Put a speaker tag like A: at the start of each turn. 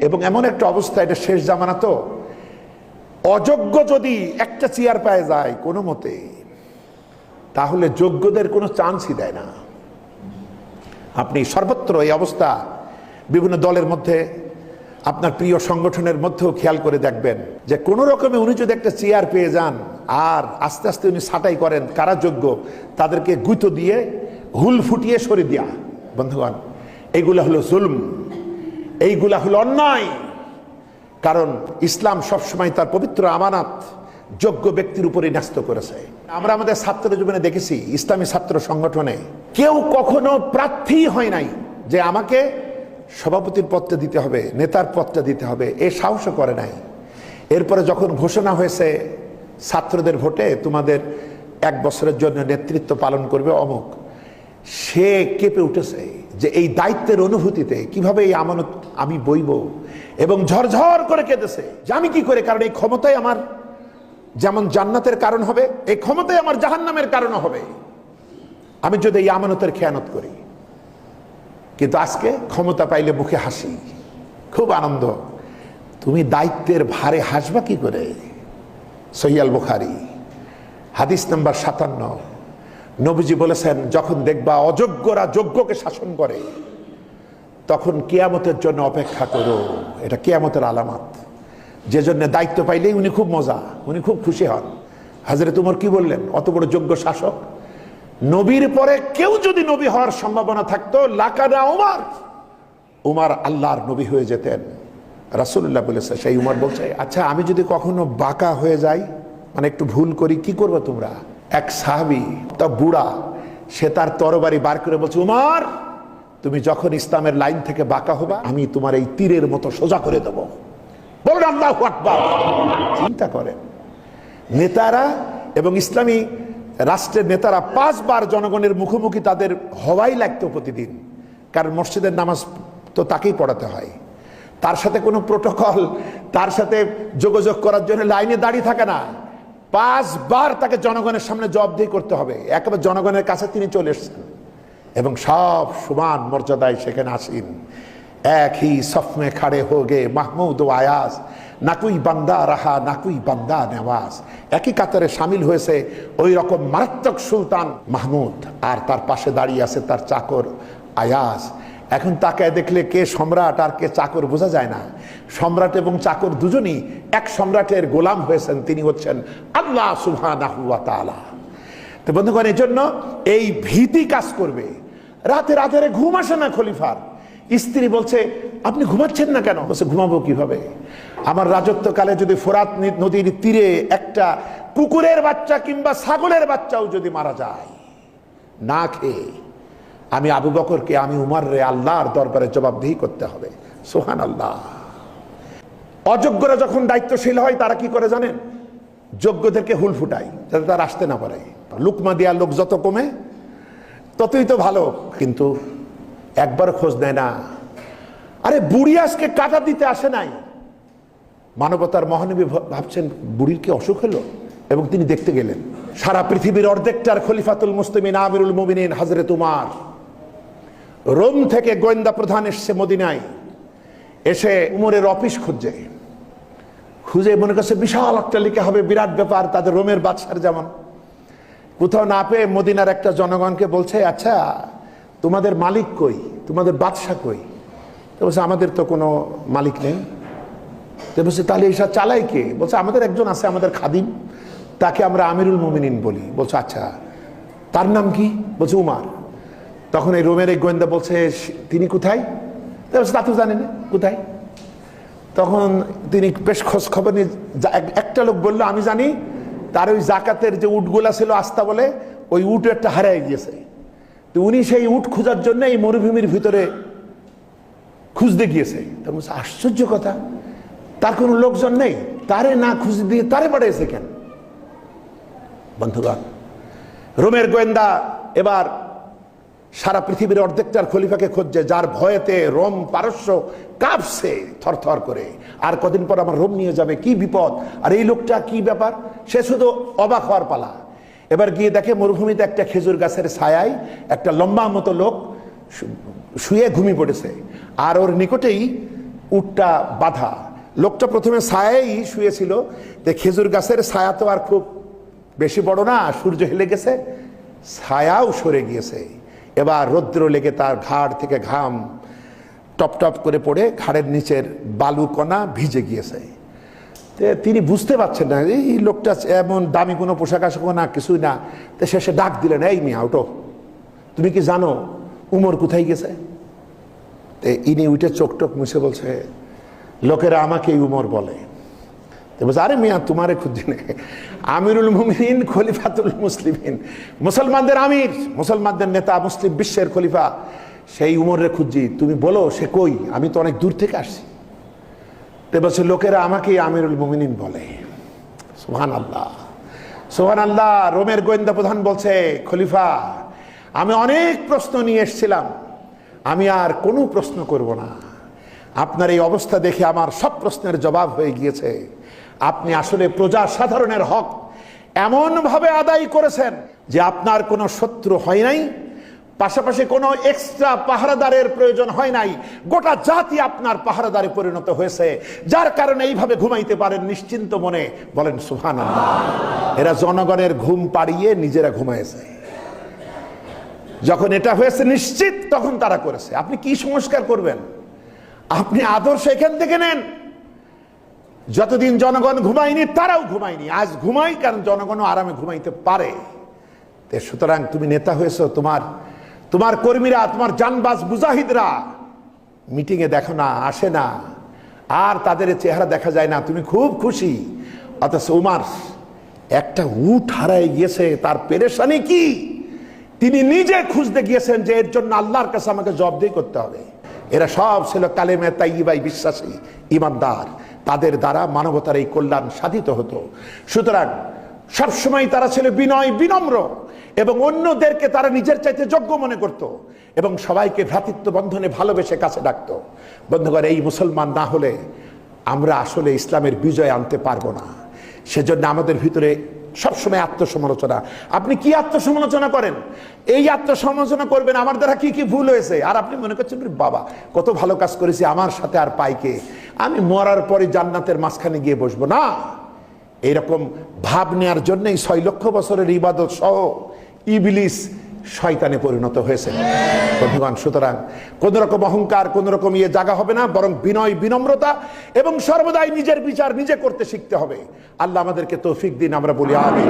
A: এবং এমন একটা অবস্থা, এটা শেষ জামানা, তো অযোগ্য যদি একটা চেয়ার পায় যায় কোনো মতে, তাহলে যোগ্যদের কোনো চান্সই দেয় না। আপনি সর্বত্র এই অবস্থা, বিভিন্ন দলের মধ্যে, আপনার প্রিয় সংগঠনের মধ্যেও খেয়াল করে দেখবেন যে কোনো রকমে উনি যদি একটা চেয়ার পেয়ে যান, আর আস্তে আস্তে উনি ছাঁটাই করেন কারা যোগ্য, তাদেরকে গুঁতো দিয়ে হুল ফুটিয়ে সরে দেয়া। বন্ধুগণ, এইগুলা হলো জুলম, এইগুলা হলো অন্যায়। কারণ ইসলাম সবসময় তার পবিত্র আমানত যোগ্য ব্যক্তির উপরে ন্যস্ত করেছে। আমরা আমাদের ছাত্র জীবনে দেখেছি, ইসলামী ছাত্র সংগঠনে কেউ কখনো প্রার্থী হয় নাই যে আমাকে সভাপতির পদটা দিতে হবে, নেতার পদটা দিতে হবে, এ সাহসও করে নাই। এরপরে যখন ঘোষণা হয়েছে ছাত্রদের ভোটে তোমাদের 1 বছরের জন্য নেতৃত্ব পালন করবে অমুক, সে কেঁপে উঠেছে যে এই দায়িত্বের অনুভূতিতে কিভাবে এই আমানত আমি বইব, এবং ঝরঝর করে কেঁদেছে যে আমি কি করে, কারণ এই ক্ষমতাই আমার যেমন জান্নাতের কারণ হবে, এই ক্ষমতাই আমার জাহান্নামের কারণ হবে আমি যদি এই আমানতের খেয়ানত করি। কিন্তু আজকে ক্ষমতা পাইলে মুখে হাসি, খুব আনন্দ। তুমি দায়িত্বের ভারে হাসবা কি করে? সহিহ আল বুখারী হাদিস নাম্বার 57, নবীজি বলেছেন, যখন দেখবা অযোগ্যরা যোগ্যকে শাসন করে, তখন কিয়ামতের জন্য অপেক্ষা করো। এটা কিয়ামতের আলামত। যে জন্য দায়িত্ব পাইলেই উনি খুব মজা, উনি খুব খুশি হন। হযরত উমর কি বললেন? অত বড় যোগ্য শাসক, নবীর পরে কেউ যদি নবী হওয়ার সম্ভাবনা থাকতো, লাকানা উমর, উমর আল্লাহর নবী হয়ে যেতেন। রাসূলুল্লাহ বলেছে, সেই উমর বলছে, আচ্ছা আমি যদি কখনো বাঁকা হয়ে যাই, মানে একটু ভুল করি, কি করবে তোমরা? এক সাহাবী, তা বুড়া, সে তার তরবারি বার করে বলছে, উমর তুমি যখন ইসলামের লাইন থেকে বাঁকা হবা, আমি তোমার এই তীরের মতো সোজা করে দেবো। বলুন আল্লাহু আকবার। চিন্তা করেন, নেতারা এবং ইসলামী রাষ্ট্রের নেতারা 5 বার জনগণের মুখোমুখি তাদের হওয়াই লাগতো প্রতিদিন, কারণ মসজিদের নামাজ তো তাকেই পড়াতে হয়। তার সাথে কোনো প্রোটোকল, তার সাথে যোগাযোগ করার জন্য লাইনে দাঁড়িয়ে থাকে না। 5 বার তাকে জনগণের সামনে জবাবদিহি করতে হবে। একেবারে জনগণের কাছে তিনি চলে এসেছেন এবং সব সমান মর্যাদায় সেখানে আসেন। এক হি সফ মে খাড়ে হো গে মাহমুদ ও আয়াজ, না কুই বান্দা রাহা না কুই বান্দা নেওয়াজ। একই কাতারে সামিল হয়েছে ওই রকম মারাত্মক সুলতান মাহমুদ, আর তার পাশে দাঁড়িয়ে আছে তার চাকর আয়াজ। এখন তাকে দেখলে কে সম্রাট আর কে চাকর বোঝা যায় না। সম্রাট এবং চাকর দুজনই এক সম্রাটের গোলাম হয়েছেন, তিনি হচ্ছেন আল্লাহ সুবহানাহু ওয়া তাআলা। তো বন্ধুগণ, এই জন্য এই ভীতি কাজ করবে। রাতে রাতে ঘুম আসে না খলিফার। স্ত্রী বলছে, আপনি ঘুমাচ্ছেন না কেন? বলছে, ঘুমাবো কিভাবে? আমার রাজত্বকালে যদি ফোরাত নদীর তীরে একটা কুকুরের বাচ্চা কিংবা ছাগলের বাচ্চাও যদি মারা যায় না খেয়ে, আমি আবু বকরকে, আমি উমররে আল্লাহর দরবারে জবাবদিহি করতে হবে। সুবহানাল্লাহ। অযোগ্যরা যখন দায়িত্বশীল হয়, তারা কি করে জানেন? যোগ্যদেরকে হুল ফুটায় যাতে তারা আসতে না পারে। লুকমা দেওয়ার লোক যত কমে ততই তো ভালো। কিন্তু একবার খোঁজ নেয় না। আরে বুড়ি আজকে কাটা দিতে আসে নাই। মানবতার মহানবী ভাবছেন বুড়ির কি অসুখ হলো, এবং তিনি দেখতে গেলেন। সারা পৃথিবীর অর্ধেকটার খলিফাতুল মুসলিমিন আমিরুল মুমিনিন হযরত উমর, রোম থেকে গোয়েন্দা প্রধান এসছে মদিনায়, এসে উমরের অফিস খুঁজছে। খুঁজে মনে করছে বিশাল অট্টালিকা হবে, বিরাট ব্যাপার, তাদের রোমের বাদশার যেমন। কোথাও না পেয়ে মদিনার একটা জনগণকে বলছে, আচ্ছা তোমাদের মালিক কই, তোমাদের বাদশা কই? তো বলছে, আমাদের তো কোনো মালিক নেই। তো বলছে, তাহলে এইসব চালাই কে? বলছে, আমাদের একজন আছে, আমাদের খাদিম, তাকে আমরা আমিরুল মুমিনিন বলি। বলছে, আচ্ছা তার নাম কি? বলছে, উমর। তখন এই রোমের এই গোয়েন্দা বলছে, তিনি কোথায়? তা তো জানেন কোথায়। তখন তিনি বেশ খোঁজ খবর নিয়ে, একটা লোক বললো, আমি জানি তার ওই জাকাতের যে উটগুলা ছিল আস্তা বলে, ওই উট একটা হারাই গিয়েছে। তো উনি সেই উট খোঁজার জন্য এই মরুভূমির ভিতরে খুঁজতে গিয়েছে। তা বলছে, আশ্চর্য কথা, তার কোনো লোকজন নেই, তারে না খুঁজ দিয়ে তারে পাঠিয়েছে কেন? বন্ধুগণ, রোমের গোয়েন্দা এবার সারা পৃথিবীর অর্ধেকটার খলিফাকে খুঁজছে, যার ভয়েতে রোম পারস্য কাঁপছে থরথর করে। আর কদিন পর আমার রোম নিয়ে যাবে, কি বিপদ! আর এই লোকটা কি ব্যাপার? সে শুধু অবাক হওয়ার পালা। এবার গিয়ে দেখে মরুভূমিতে একটা খেজুর গাছের ছায়ায় একটা লম্বা মতো লোক শুয়ে ঘুমিয়ে পড়েছে, আর ওর নিকটেই উটটা বাঁধা। লোকটা প্রথমে ছায়াই শুয়েছিল, যে খেজুর গাছের ছায়া তো আর খুব বেশি বড় না, সূর্য হেলে গেছে, ছায়াও সরে গিয়েছে। এবার রৌদ্র লেগে তার ঘাড় থেকে ঘাম টপ টপ করে পড়ে ঘাড়ের নিচের বালুকণা ভিজে গিয়েছে। তিনি বুঝতে পারছেন না এই লোকটা এমন দামি কোনো পোশাক আশাক না, কিছুই না। তো শেষে ডাক দিলেন, এই মিয়া ওঠো, তুমি কি জানো উমর কোথায় গেছে? ইনি উঠে চোখ টোক মুছে বলছে, লোকেরা আমাকে উমর বলে। তো বলছে, আরে মিয়া তোমারে খুঁজি না, আমিরুল মুমিনিন খলিফাতুল মুসলিমিন, মুসলমানদের আমির, মুসলমানদের নেতা, মুসলিম বিশ্বের খলিফা, সেই উমরে খুঁজি। তুমি বলো সে কই, আমি তো অনেক দূর থেকে আসছি। তো বলছে, লোকেরা আমাকে আমিরুল মুমিনিন বলে। সুবহানাল্লাহ, সুবহানাল্লাহ। রোমের গোয়েন্দা প্রধান বলছে, খলিফা আমি অনেক প্রশ্ন নিয়ে এসেছিলাম, আমি আর কোনো প্রশ্ন করব না। আপনার এই অবস্থা দেখে আমার সব প্রশ্নের জবাব হয়ে গিয়েছে। আপনি আসলে প্রজা সাধারণের হক এমনভাবে আদায় করেছেন যে আপনার কোনো শত্রু হয় নাই, পাশাপাশি কোনো এক্সট্রা পাহারাদারের প্রয়োজন হয় নাই। গোটা জাতি আপনার পাহারাদারে পরিণত হয়েছে, যার কারণে এইভাবে ঘুমাইতে পারেন নিশ্চিন্ত মনে। বলেন সুবহানাল্লাহ। এরা জনগণের ঘুম পাড়িয়ে নিজেরা ঘুমাইছে। যখন এটা হয়েছে নিশ্চিত, তখন তারা করেছে। আপনি কি সংস্কার করবেন? আপনি আদর্শ এখান থেকে নেন। যতদিন জনগণ ঘুমায়নি তারাও ঘুমায়নি, আজ ঘুমাই কারণ জনগণও আরামে ঘুমাইতে পারে। সুতরাং তুমি নেতা হয়েছো, তোমার কর্মীরা, তোমার জানবাজ মুজাহিদরা মিটিংয়ে দেখো না, আসে না, আর তাদের চেহারা দেখা যায় না, তুমি খুব খুশি। অথচ উমার একটা উট হারায় গিয়েছে, তার পেরেশানি কি তিনি নিজে খুঁজতে গিয়েছেন যে এর জন্য আল্লাহর কাছে আমাকে জবাবদিহি করতে হবে। এরা সব ছিল কালেমে তাইয়্যিবায় বিশ্বাসী ঈমানদার, তাদের দ্বারা মানবতার এই কল্যাণ সাধিত হতো। সুতরাং সবসময় তারা ছিল বিনয় বিনম্র, এবং অন্যদেরকে তারা নিজের চাইতে যোগ্য মনে করত, এবং সবাইকে ভ্রাতৃত্ব বন্ধনে ভালোবেসে কাছে ডাকত। বন্ধুগণ, এই মুসলমান না হলে আমরা আসলে ইসলামের বিজয় আনতে পারবো না। সেজন্য আমাদের ভিতরে সবসময় আত্মসমালোচনা। আপনি কি আত্মসমালোচনা করেন? এই আত্মসমালোচনা করবেন আমার দ্বারা কি কি ভুল হয়েছে, আর আপনি মনে করছেন বাবা কত ভালো কাজ করেছি, আমার সাথে আর পাইকে, আমি মরার পরে জান্নাতের মাঝখানে গিয়ে বসবো না। এইরকম ভাব নেওয়ার জন্যই 6 লক্ষ বছরের ইবাদত সহ ইবলিস শয়তানে পরিণত হয়েছে। বন্ধুগণ, সুতরাং কোন রকম অহংকার, কোন রকম জায়গা হবে না, বরং বিনয় বিনম্রতা এবং সর্বদাই নিজের বিচার নিজে করতে শিখতে হবে। আল্লাহ আমাদেরকে তৌফিক দিন, আমরা বলি আমিন।